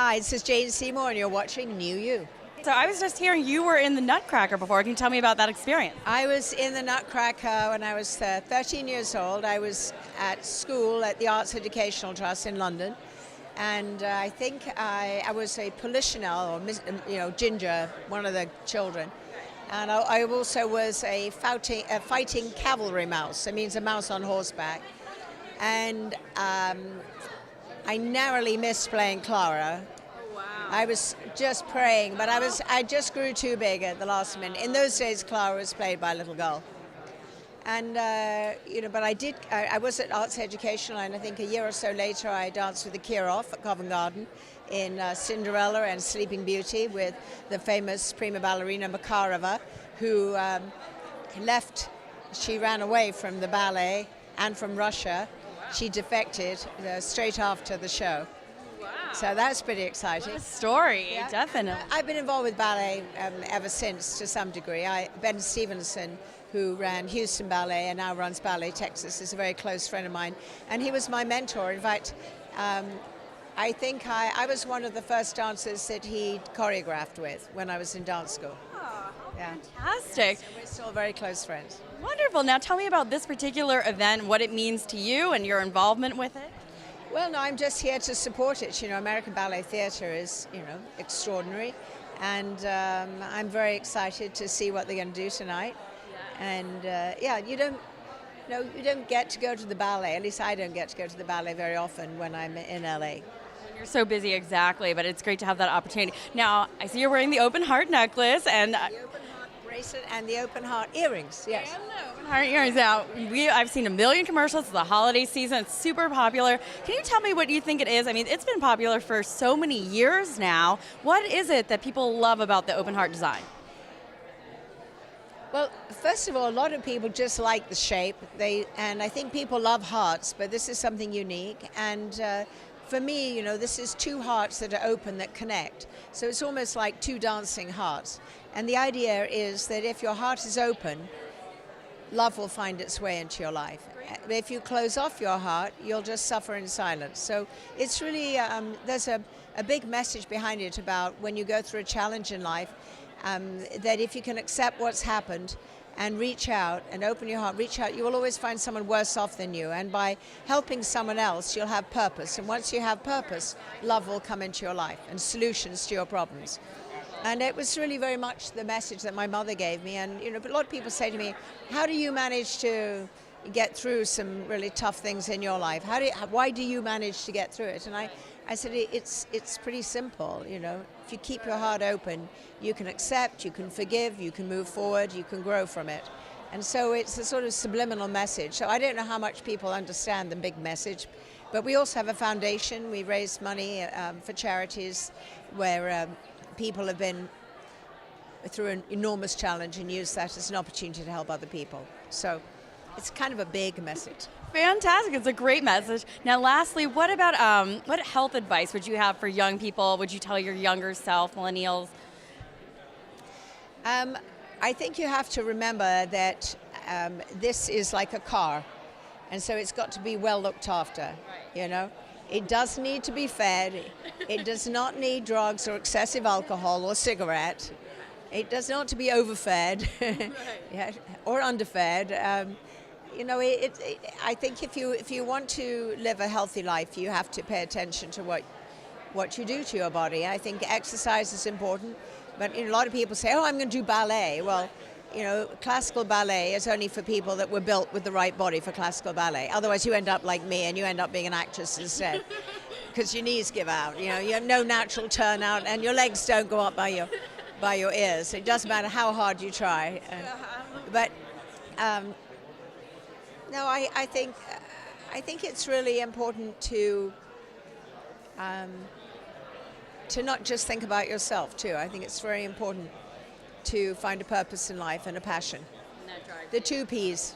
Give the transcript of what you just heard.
Hi, this is Jane Seymour, and you're watching New You. So I was just hearing you were in the Nutcracker before. Can you tell me about that experience? I was in the Nutcracker when I was 13 years old. I was at school at the Arts Educational Trust in London, and I think I was a Polichinelle, or Ginger, one of the children. And I also was a fighting cavalry mouse. It means a mouse on horseback. And I narrowly missed playing Clara. Oh, wow. I was just praying, but I just grew too big at the last minute. In those days, Clara was played by a little girl. And, but I was at Arts Educational, and I think a year or so later I danced with the Kirov at Covent Garden in Cinderella and Sleeping Beauty with the famous prima ballerina Makarova, who she ran away from the ballet and from Russia. She defected straight after the show. Wow. So that's pretty exciting. What a story, Yeah. definitely. I've been involved with ballet ever since, to some degree. Ben Stevenson, who ran Houston Ballet and now runs Ballet Texas, is a very close friend of mine, and he was my mentor. In fact, I think I was one of the first dancers that he choreographed with when I was in dance school. Oh, Yeah. fantastic. So we're still very close friends. Wonderful. Now tell me about this particular event, what it means to you and your involvement with it. Well, no, I'm just here to support it. American Ballet Theatre is, extraordinary, and I'm very excited to see what they're going to do tonight. And you don't get to go to the ballet. At least I don't get to go to the ballet very often when I'm in LA. You're so busy, exactly, but it's great to have that opportunity. Now, I see you're wearing the open heart necklace and The open heart bracelet and the open heart earrings. Yes. And the open heart earrings. Now, I've seen a million commercials. It's the holiday season. It's super popular. Can you tell me what you think it is? I mean, it's been popular for so many years now. What is it that people love about the open heart design? Well, first of all, a lot of people just like the shape. And I think people love hearts, but this is something unique. And for me, this is two hearts that are open that connect. So it's almost like two dancing hearts. And the idea is that if your heart is open, love will find its way into your life. If you close off your heart, you'll just suffer in silence. So it's really, there's a big message behind it about when you go through a challenge in life, that if you can accept what's happened and reach out and open your heart, reach out, you will always find someone worse off than you. And by helping someone else, you'll have purpose. And once you have purpose, love will come into your life and solutions to your problems. And it was really very much the message that my mother gave me. And a lot of people say to me, how do you manage to get through some really tough things in your life? Why do you manage to get through it? And I said, it's pretty simple. If you keep your heart open, you can accept, you can forgive, you can move forward, you can grow from it. And so it's a sort of subliminal message. So I don't know how much people understand the big message, but we also have a foundation. We raise money for charities where people have been through an enormous challenge and use that as an opportunity to help other people. So it's kind of a big message. Fantastic. It's a great message. Now, lastly, what about what health advice would you have for young people? Would you tell your younger self, millennials? I think you have to remember that this is like a car, and so it's got to be well looked after, It does need to be fed. It does not need drugs or excessive alcohol or cigarette. It does not to be overfed or underfed. I think if you want to live a healthy life, you have to pay attention to what you do to your body. I think exercise is important, but a lot of people say, "Oh, I'm going to do ballet." Well, classical ballet is only for people that were built with the right body for classical ballet. Otherwise, you end up like me, and you end up being an actress instead, because your knees give out. You have no natural turnout, and your legs don't go up by your ears. It doesn't matter how hard you try. But no, I think it's really important to not just think about yourself too. I think it's very important to find a purpose in life and a passion. The two P's.